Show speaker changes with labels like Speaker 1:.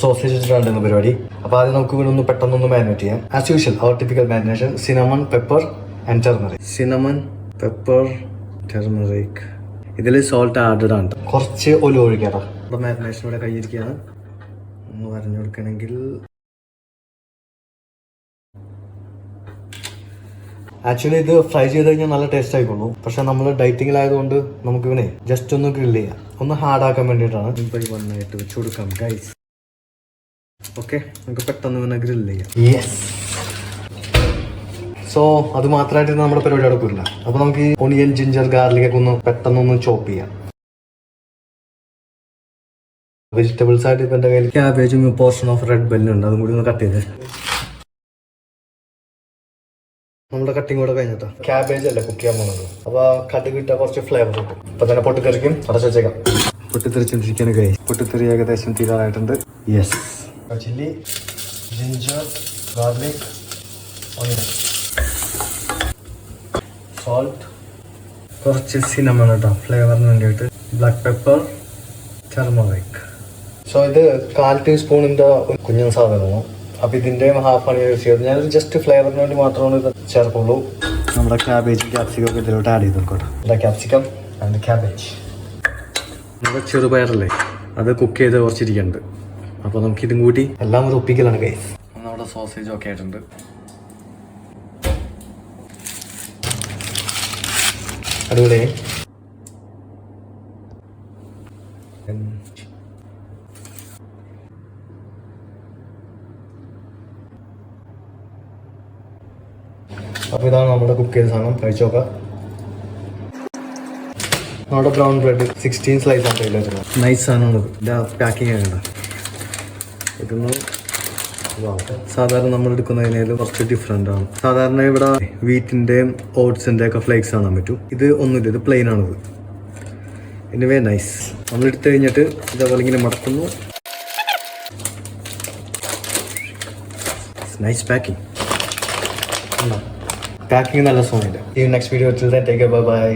Speaker 1: Sausage വെച്ചിട്ടാണ് പരിപാടി. അപ്പോൾ ആദ്യം നമുക്ക് ഇവനൊന്ന് പെട്ടെന്നൊന്ന് മാരിനേറ്റ് ചെയ്യാം. As usual our typical marination cinnamon, pepper and turmeric. Cinnamon, pepper, turmeric. ഇതിൽ സോൾട്ട് ആഡഡ് ആണ്. കുറച്ച് ഒലിവ് ഒഴിക്കാം. അപ്പോൾ മാരിനേഷൻ ഇവിടെ കഴിഞ്ഞിരിക്കുകയാണ്. ഒന്ന് വരഞ്ഞു കൊടുക്കണമെങ്കിൽ ആക്ച്വലി ഇത് ഫ്രൈ ചെയ്ത് കഴിഞ്ഞാൽ നല്ല ടേസ്റ്റ് ആയിക്കോളൂ. പക്ഷെ നമ്മൾ ഡയറ്റിങ്ങിലായതുകൊണ്ട് നമുക്ക് ഇവനെ ജസ്റ്റ് ഒന്ന് ഗ്രില്ല് ചെയ്യാം, ഒന്ന് ഹാർഡ് ആക്കാൻ വേണ്ടിയിട്ടാണ്. വന്നായിട്ട് വെച്ച് കൊടുക്കാം ഗൈസ്. ഓക്കെ, നമുക്ക് പെട്ടെന്ന് ഇവനെ ഗ്രില്ല് ചെയ്യാം. യെസ്. സോ അത് മാത്രമായിട്ട് നമ്മുടെ പരിപാടി നടക്കില്ല. അപ്പോൾ നമുക്ക് ഈ ഒണിയൻ, ജിഞ്ചർ, ഗാർലിക് ഒക്കെ ഒന്ന് പെട്ടെന്നൊന്ന് ചോപ്പ് ചെയ്യാം. വെജിറ്റബിൾസ് ആയിട്ട് ഇപ്പം എൻ്റെ കയ്യിൽ ക്യാബേജും പോർഷൻ ഓഫ് റെഡ് ബെല്ലുണ്ട്, അതും കൂടി ഒന്ന് കട്ട് ചെയ്ത്. നമ്മുടെ കട്ടിങ് കൂടെ കഴിഞ്ഞിട്ടാ ക്യാബേജ് അല്ല കുക്ക് ചെയ്യാൻ പോകുന്നത്. അപ്പോൾ കട്ട് കിട്ടാൻ കുറച്ച് ഫ്ലേവർ കിട്ടും. അപ്പോൾ തന്നെ പൊട്ടിത്തെറിക്കും. അടച്ചു വെച്ചേക്കാം. പൊട്ടിത്തെറിച്ചിരിക്കുകയാണ് കൈ. പൊട്ടിത്തെറി ഏകദേശം തീരാറായിട്ടുണ്ട്. Yes. Chilli, ginger, garlic, onion, salt, കുറച്ച് സിനമൺ കേട്ടോ ഫ്ലേവറിന് വേണ്ടിയിട്ട്, ബ്ലാക്ക് പെപ്പർ, ടെർമറിക്. സോ ഇത് 1/4 ടീസ്പൂണിൻ്റെ കുഞ്ഞൻ സാധനമാണ്. അപ്പോൾ ഇതിൻ്റെയും ഹാഫാണ് യൂസ് ചെയ്തത്. ഞാനൊരു ജസ്റ്റ് ഫ്ലേവറിന് വേണ്ടി മാത്രമാണ് ഇത് ചേർക്കുള്ളൂ. നമ്മുടെ ക്യാബേജും ക്യാപ്സിക്കം ഒക്കെ ഇതിലോട്ട് ആഡ് ചെയ്ത് കൊടുക്കട്ടെ. Capsicum and cabbage. നമ്മുടെ ചെറുപയറല്ലേ, അത് കുക്ക് ചെയ്ത് കുറച്ചിരിക്കുന്നുണ്ട്. അപ്പോൾ നമുക്കിതും കൂടി എല്ലാം ഒരു ഒപ്പിക്കലാണ് ഗൈസ്. നമ്മുടെ സോസേജ് ഒക്കെ ആയിട്ടുണ്ട്. അതുപോലെ അപ്പോൾ ഇതാണ് നമ്മുടെ കുക്ക് ചെയ്ത സാധനം. കഴിച്ചു നോക്കാം. നമ്മുടെ ബ്രൗൺ ബ്രെഡ് 16 സ്ലൈസ് ആണ് കയ്യിൽ വെച്ചത്. നൈസ് സാധനമാണ്. ഇതിൻ്റെ പാക്കിങ് ആകണ്ട. ഇതൊന്ന് സാധാരണ നമ്മൾ എടുക്കുന്നതിനേലും കുറച്ച് ഡിഫറെൻ്റ് ആണ്. സാധാരണ ഇവിടെ വീറ്റിൻ്റെയും ഓട്സിൻ്റെ ഒക്കെ ഫ്ലേക്സ് കാണാൻ പറ്റും. ഇത് ഒന്നുമില്ല, ഇത് പ്ലെയിൻ ആണിത്. Anyway nice. നമ്മൾ എടുത്തു കഴിഞ്ഞിട്ട് ഇതേപോലെ ഇങ്ങനെ മടക്കുന്നു. Nice packing. പാക്കിങ് നല്ല സോണില്ല. ഈ നെക്സ്റ്റ് വീഡിയോ വെച്ചിട്ട് ടേക്ക് ബൈ ബൈ.